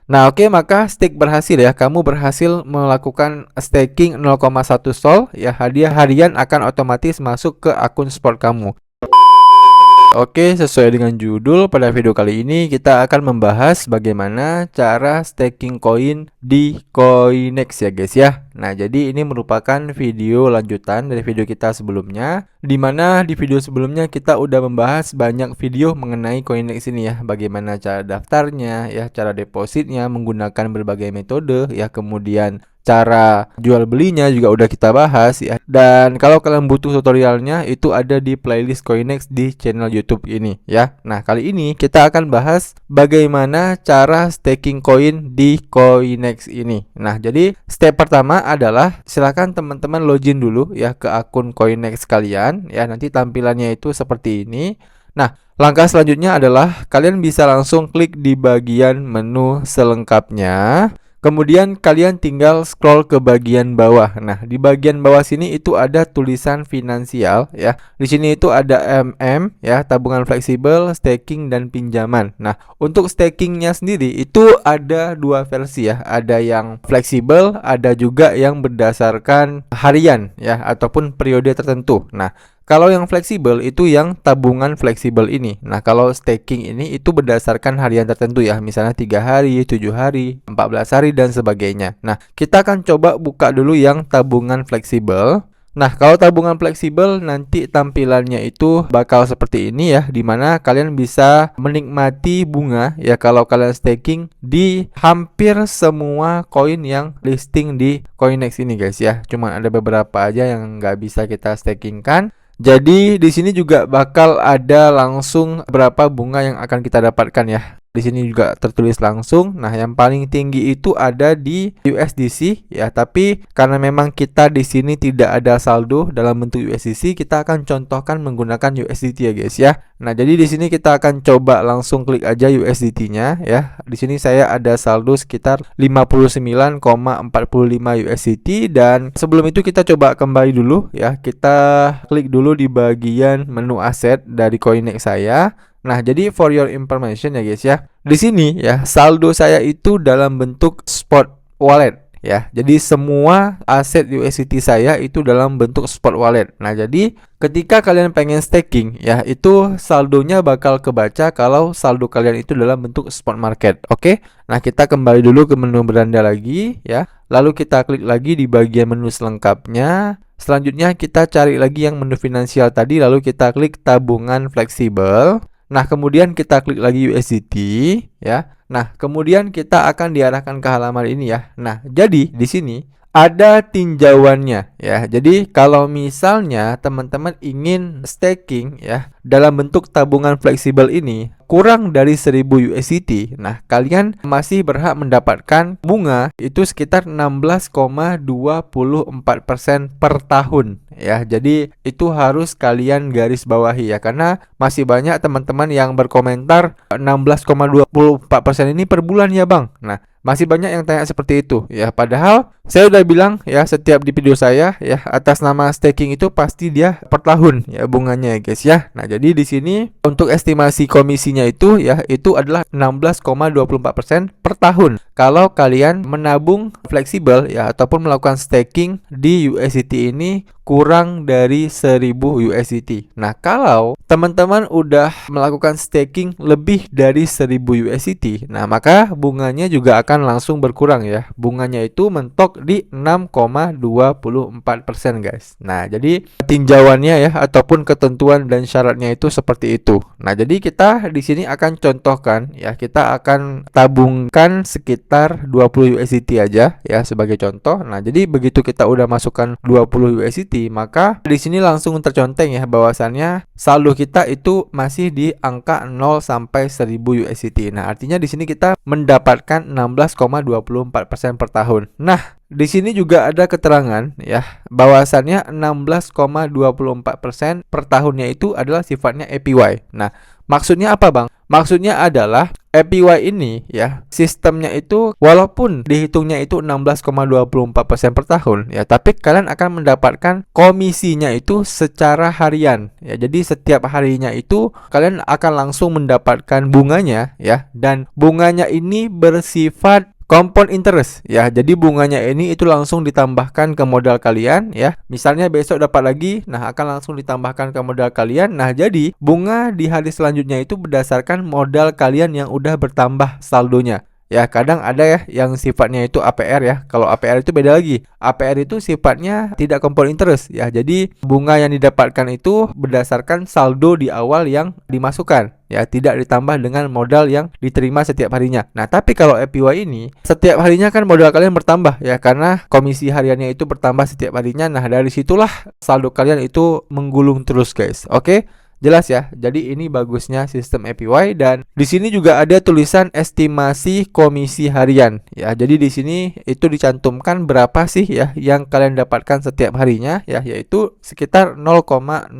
Nah, oke, maka stake berhasil ya. Kamu berhasil melakukan staking 0,1 Sol ya. Hadiah harian akan otomatis masuk ke akun sport kamu. Oke, sesuai dengan judul, pada video kali ini kita akan membahas bagaimana cara staking koin di Coinex ya guys ya. Nah, jadi ini merupakan video lanjutan dari video kita sebelumnya, dimana di video sebelumnya kita udah membahas banyak video mengenai Coinex ini ya. Bagaimana cara daftarnya ya, cara depositnya menggunakan berbagai metode ya, kemudian cara jual belinya juga udah kita bahas ya. Dan kalau kalian butuh tutorialnya itu ada di playlist Coinex di channel YouTube ini ya. Nah, kali ini kita akan bahas bagaimana cara staking koin di Coinex ini. Nah, jadi step pertama adalah silakan teman-teman login dulu ya ke akun Coinex kalian ya. Nanti tampilannya itu seperti ini. Nah, langkah selanjutnya adalah kalian bisa langsung klik di bagian menu selengkapnya. Kemudian kalian tinggal scroll ke bagian bawah. Nah, di bagian bawah sini itu ada tulisan finansial ya. Di sini itu ada ya, tabungan fleksibel, staking dan pinjaman. Nah, untuk stakingnya sendiri itu ada dua versi ya. Ada yang fleksibel, ada juga yang berdasarkan harian ya ataupun periode tertentu. Nah, kalau yang fleksibel itu yang tabungan fleksibel ini. Nah, kalau staking ini itu berdasarkan harian tertentu ya. Misalnya 3 hari, 7 hari, 14 hari dan sebagainya. Nah, kita akan coba buka dulu yang tabungan fleksibel. Nah, kalau tabungan fleksibel nanti tampilannya itu bakal seperti ini ya, dimana kalian bisa menikmati bunga ya kalau kalian staking di hampir semua koin yang listing di Coinex ini guys ya. Cuman ada beberapa aja yang nggak bisa kita stakingkan. Jadi di sini juga bakal ada langsung berapa bunga yang akan kita dapatkan ya. Di sini juga tertulis langsung. Nah, yang paling tinggi itu ada di USDC ya, tapi karena memang kita di sini tidak ada saldo dalam bentuk USDC, kita akan contohkan menggunakan USDT ya guys ya. Nah, jadi di sini kita akan coba langsung klik aja USDT-nya ya. Di sini saya ada saldo sekitar 59,45 USDT dan sebelum itu kita coba kembali dulu ya. Kita klik dulu di bagian menu aset dari Coinex saya. Nah, jadi for your information ya guys ya. Di sini ya, saldo saya itu dalam bentuk spot wallet ya. Jadi semua aset USDT saya itu dalam bentuk spot wallet. Nah, jadi ketika kalian pengen staking ya, itu saldonya bakal kebaca kalau saldo kalian itu dalam bentuk spot market. Oke. Nah, kita kembali dulu ke menu beranda lagi ya. Lalu kita klik lagi di bagian menu selengkapnya. Selanjutnya kita cari lagi yang menu finansial tadi, lalu kita klik tabungan fleksibel. Nah, kemudian kita klik lagi USDT ya. Nah, kemudian kita akan diarahkan ke halaman ini ya. Nah, jadi di sini ada tinjauannya ya. Jadi kalau misalnya teman-teman ingin staking ya dalam bentuk tabungan fleksibel ini kurang dari 1000 USDT, nah kalian masih berhak mendapatkan bunga itu sekitar 16,24% per tahun ya. Jadi itu harus kalian garis bawahi ya, karena masih banyak teman-teman yang berkomentar 16,24% ini per bulan ya bang. Nah, masih banyak yang tanya seperti itu ya, padahal saya udah bilang ya setiap di video saya ya, atas nama staking itu pasti dia per tahun ya bunganya ya guys ya. Nah, jadi di sini untuk estimasi komisinya itu ya, itu adalah 16,24% per tahun kalau kalian menabung fleksibel ya ataupun melakukan staking di USDT ini kurang dari 1000 USDT. Nah, kalau teman-teman udah melakukan staking lebih dari 1000 USDT, nah maka bunganya juga akan langsung berkurang ya. Bunganya itu mentok di 6,24% guys. Nah, jadi tinjauannya ya ataupun ketentuan dan syaratnya itu seperti itu. Nah, jadi kita di sini akan contohkan ya, kita akan tabungkan sekitar 20 USDT aja ya sebagai contoh. Nah, jadi begitu kita udah masukkan 20 USDT, maka di sini langsung terconteng ya bahwasannya saldo kita itu masih di angka 0 sampai 1000 USDT. Nah, artinya di sini kita mendapatkan 16,24% per tahun. Nah, di sini juga ada keterangan ya bahwasannya 16,24% per tahunnya itu adalah sifatnya APY. Nah, maksudnya apa bang? Maksudnya adalah APY ini ya, sistemnya itu walaupun dihitungnya itu 16,24% per tahun ya, tapi kalian akan mendapatkan komisinya itu secara harian ya. Jadi setiap harinya itu kalian akan langsung mendapatkan bunganya ya, dan bunganya ini bersifat compound interest ya. Jadi bunganya ini itu langsung ditambahkan ke modal kalian ya. Misalnya besok dapat lagi, nah akan langsung ditambahkan ke modal kalian. Nah, jadi bunga di hari selanjutnya itu berdasarkan modal kalian yang udah bertambah saldonya. Ya, kadang ada ya yang sifatnya itu APR ya. Kalau APR itu beda lagi. APR itu sifatnya tidak compound interest ya. Jadi bunga yang didapatkan itu berdasarkan saldo di awal yang dimasukkan ya, tidak ditambah dengan modal yang diterima setiap harinya. Nah, tapi kalau APY ini setiap harinya kan modal kalian bertambah ya, karena komisi hariannya itu bertambah setiap harinya. Nah, dari situlah saldo kalian itu menggulung terus, guys. Oke? Jelas ya. Jadi ini bagusnya sistem APY, dan di sini juga ada tulisan estimasi komisi harian ya. Jadi di sini itu dicantumkan berapa sih ya yang kalian dapatkan setiap harinya ya, yaitu sekitar 0,008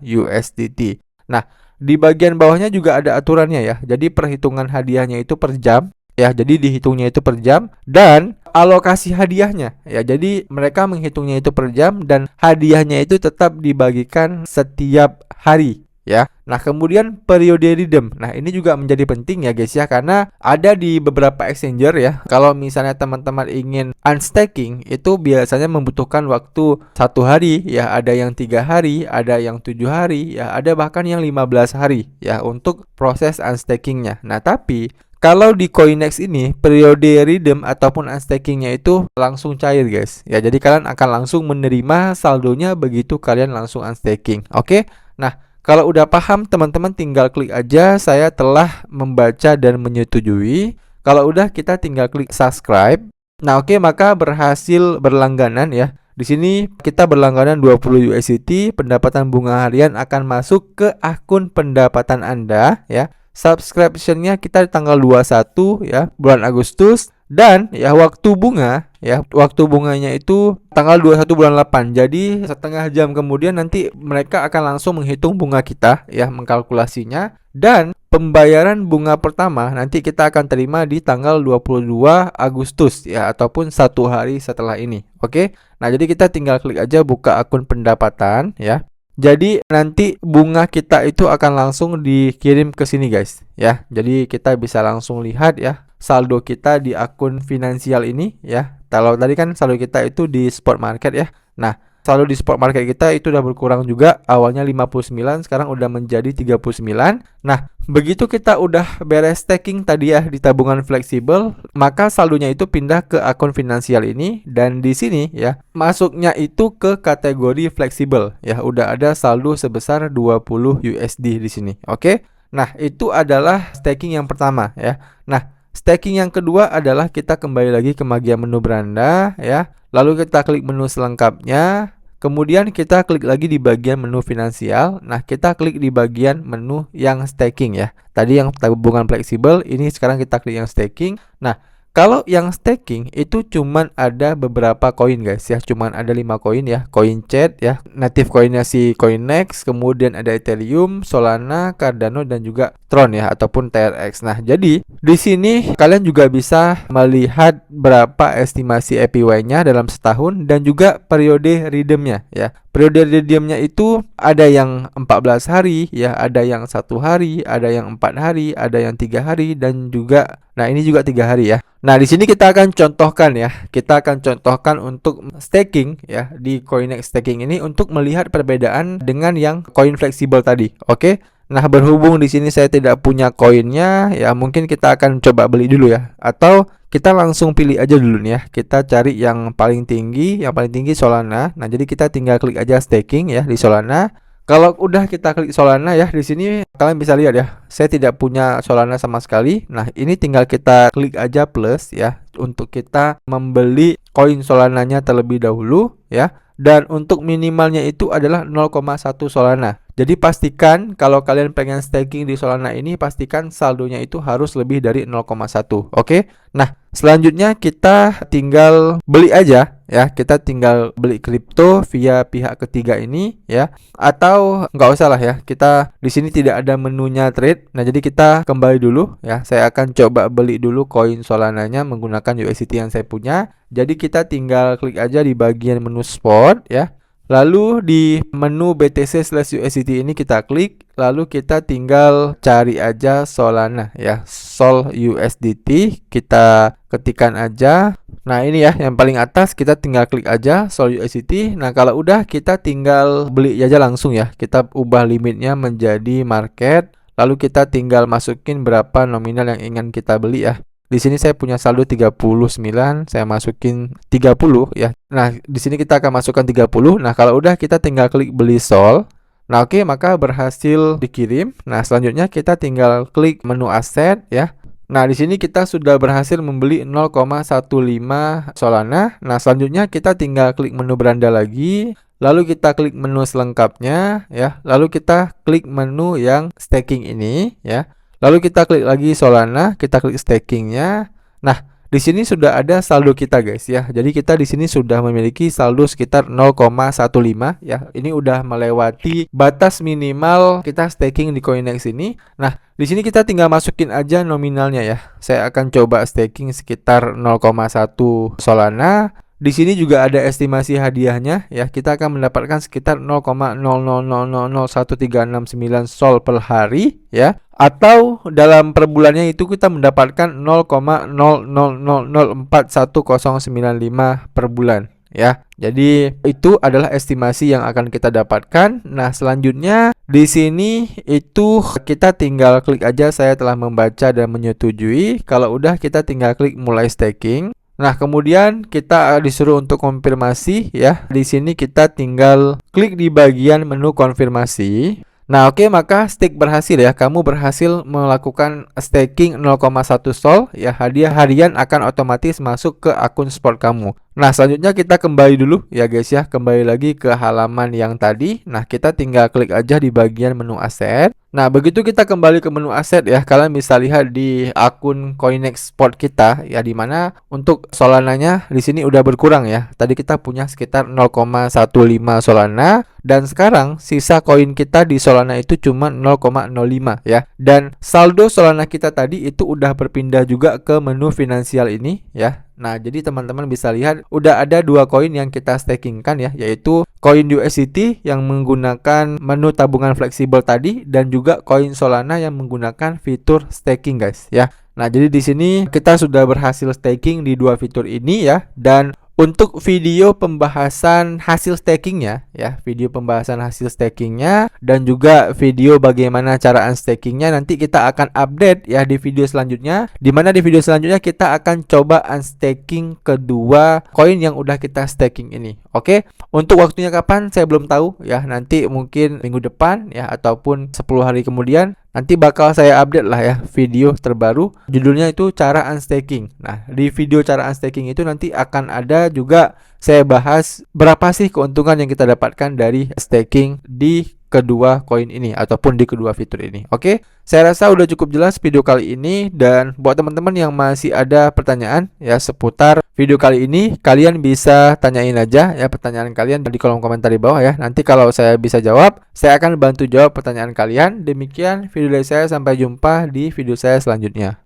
USDT. Nah, di bagian bawahnya juga ada aturannya ya. Jadi perhitungan hadiahnya itu per jam ya. Jadi dihitungnya itu per jam, dan alokasi hadiahnya ya. Jadi mereka menghitungnya itu per jam, dan hadiahnya itu tetap dibagikan setiap hari ya. Nah, kemudian periode redeem. Nah, ini juga menjadi penting ya, guys ya, karena ada di beberapa exchanger ya. Kalau misalnya teman-teman ingin unstaking, itu biasanya membutuhkan waktu 1 hari ya, ada yang 3 hari, ada yang 7 hari ya, ada bahkan yang 15 hari ya untuk proses unstakingnya. Nah, tapi kalau di Coinex ini periode redeem ataupun unstakingnya itu langsung cair, guys ya. Jadi kalian akan langsung menerima saldonya begitu kalian langsung unstaking. Oke? Nah, kalau udah paham teman-teman tinggal klik aja saya telah membaca dan menyetujui. Kalau udah kita tinggal klik subscribe. Nah, oke, maka berhasil berlangganan ya. Di sini kita berlangganan 20 USDT, pendapatan bunga harian akan masuk ke akun pendapatan Anda ya. Subscription-nya kita di tanggal 21 ya, bulan Agustus, dan ya waktu bunganya itu tanggal 21 bulan 8. Jadi setengah jam kemudian nanti mereka akan langsung menghitung bunga kita ya, mengkalkulasinya, dan pembayaran bunga pertama nanti kita akan terima di tanggal 22 Agustus ya, ataupun 1 hari setelah ini. Oke. Nah, jadi kita tinggal klik aja buka akun pendapatan ya. Jadi nanti bunga kita itu akan langsung dikirim ke sini, guys ya. Jadi kita bisa langsung lihat ya saldo kita di akun finansial ini ya. Kalau tadi kan saldo kita itu di spot market ya. Nah, saldo di spot market kita itu udah berkurang juga. Awalnya 59, sekarang udah menjadi 39. Nah, begitu kita udah beres staking tadi ya di tabungan fleksibel, maka saldonya itu pindah ke akun finansial ini, dan di sini ya masuknya itu ke kategori fleksibel ya. Udah ada saldo sebesar 20 USD di sini. Oke? Nah, itu adalah staking yang pertama ya. Nah, staking yang kedua adalah kita kembali lagi ke bagian menu beranda ya. Lalu kita klik menu selengkapnya. Kemudian kita klik lagi di bagian menu finansial. Nah, kita klik di bagian menu yang staking ya. Tadi yang tabungan fleksibel, ini sekarang kita klik yang staking. Nah, kalau yang staking itu cuman ada beberapa koin, guys ya. Cuman ada 5 koin ya. CoinChat ya, native coinnya si Coinex, kemudian ada Ethereum, Solana, Cardano, dan juga Tron ya, ataupun TRX. Nah, jadi di sini kalian juga bisa melihat berapa estimasi APY-nya dalam setahun, dan juga periode redeem-nya ya. Periode redeem-nya itu ada yang 14 hari ya, ada yang 1 hari, ada yang 4 hari, ada yang 3 hari, dan juga nah ini juga 3 hari ya. Nah, di sini kita akan contohkan ya. Kita akan contohkan untuk staking ya di Coinex staking ini untuk melihat perbedaan dengan yang koin fleksibel tadi. Oke. Nah, berhubung di sini saya tidak punya koinnya ya, mungkin kita akan coba beli dulu ya, atau kita langsung pilih aja dulu nih ya. Kita cari yang paling tinggi, Solana. Nah, jadi kita tinggal klik aja staking ya di Solana. Kalau udah kita klik Solana ya, di sini kalian bisa lihat ya, saya tidak punya Solana sama sekali. Nah, ini tinggal kita klik aja plus ya untuk kita membeli koin Solananya terlebih dahulu ya. Dan untuk minimalnya itu adalah 0,1 Solana. Jadi pastikan kalau kalian pengen staking di Solana ini, pastikan saldonya itu harus lebih dari 0,1. Oke. Nah, selanjutnya kita tinggal beli aja ya. Kita tinggal beli kripto via pihak ketiga ini ya. Atau nggak usah lah ya. Kita di sini tidak ada menunya trade. Nah, jadi kita kembali dulu ya. Saya akan coba beli dulu koin Solananya menggunakan USDT yang saya punya. Jadi kita tinggal klik aja di bagian menu spot ya. Lalu di menu BTC/USDT ini kita klik, lalu kita tinggal cari aja Solana ya, Sol USDT, kita ketikkan aja. Nah, ini ya yang paling atas, kita tinggal klik aja Sol USDT. Nah, kalau udah kita tinggal beli aja langsung ya. Kita ubah limitnya menjadi market, lalu kita tinggal masukin berapa nominal yang ingin kita beli ya. Di sini saya punya saldo 39, saya masukin 30 ya. Nah, di sini kita akan masukkan 30. Nah, kalau udah kita tinggal klik beli Sol. Nah, oke, maka berhasil dikirim. Nah, selanjutnya kita tinggal klik menu aset ya. Nah, di sini kita sudah berhasil membeli 0,15 Solana. Nah, selanjutnya kita tinggal klik menu beranda lagi. Lalu kita klik menu selengkapnya ya. Lalu kita klik menu yang staking ini ya. Lalu kita klik lagi Solana, kita klik stakingnya. Nah, di sini sudah ada saldo kita guys ya. Jadi kita di sini sudah memiliki saldo sekitar 0,15 ya. Ini udah melewati batas minimal kita staking di Coinex ini. Nah, di sini kita tinggal masukin aja nominalnya ya. Saya akan coba staking sekitar 0,1 Solana. Di sini juga ada estimasi hadiahnya ya. Kita akan mendapatkan sekitar 0,0000139 Sol per hari ya. Atau dalam per bulannya itu kita mendapatkan 0,00041,095 per bulan ya. Jadi itu adalah estimasi yang akan kita dapatkan. Nah, selanjutnya di sini itu kita tinggal klik aja saya telah membaca dan menyetujui. Kalau udah kita tinggal klik mulai staking. Nah, kemudian kita disuruh untuk konfirmasi ya. Di sini kita tinggal klik di bagian menu konfirmasi. Nah, oke, maka stake berhasil ya. Kamu berhasil melakukan staking 0,1 Sol ya. Hadiah harian akan otomatis masuk ke akun sport kamu. Nah, selanjutnya kita kembali dulu ya guys ya. Kembali lagi ke halaman yang tadi. Nah, kita tinggal klik aja di bagian menu aset. Nah, begitu kita kembali ke menu aset ya, kalian bisa lihat di akun Coinex Spot kita ya, dimana untuk Solananya di sini udah berkurang ya. Tadi kita punya sekitar 0,15 Solana dan sekarang sisa koin kita di Solana itu cuma 0,05 ya. Dan saldo Solana kita tadi itu udah berpindah juga ke menu finansial ini ya. Nah, jadi teman-teman bisa lihat udah ada dua koin yang kita stakingkan ya, yaitu koin USDT yang menggunakan menu tabungan fleksibel tadi dan juga koin Solana yang menggunakan fitur staking guys ya. Nah, jadi di sini kita sudah berhasil staking di dua fitur ini ya. Dan untuk video pembahasan hasil stakingnya ya, video pembahasan hasil stakingnya dan juga video bagaimana cara unstakingnya nanti kita akan update ya di video selanjutnya, dimana di video selanjutnya kita akan coba unstaking kedua koin yang udah kita staking ini. Oke, untuk waktunya kapan saya belum tahu ya, nanti mungkin minggu depan ya ataupun 10 hari kemudian nanti bakal saya update lah ya video terbaru, judulnya itu cara unstaking. Nah, di video cara unstaking itu nanti akan ada juga saya bahas berapa sih keuntungan yang kita dapatkan dari staking di kedua koin ini ataupun di kedua fitur ini. Oke, saya rasa udah cukup jelas video kali ini. Dan buat teman-teman yang masih ada pertanyaan ya seputar video kali ini, kalian bisa tanyain aja ya pertanyaan kalian di kolom komentar di bawah ya. Nanti kalau saya bisa jawab, saya akan bantu jawab pertanyaan kalian. Demikian video dari saya, sampai jumpa di video saya selanjutnya.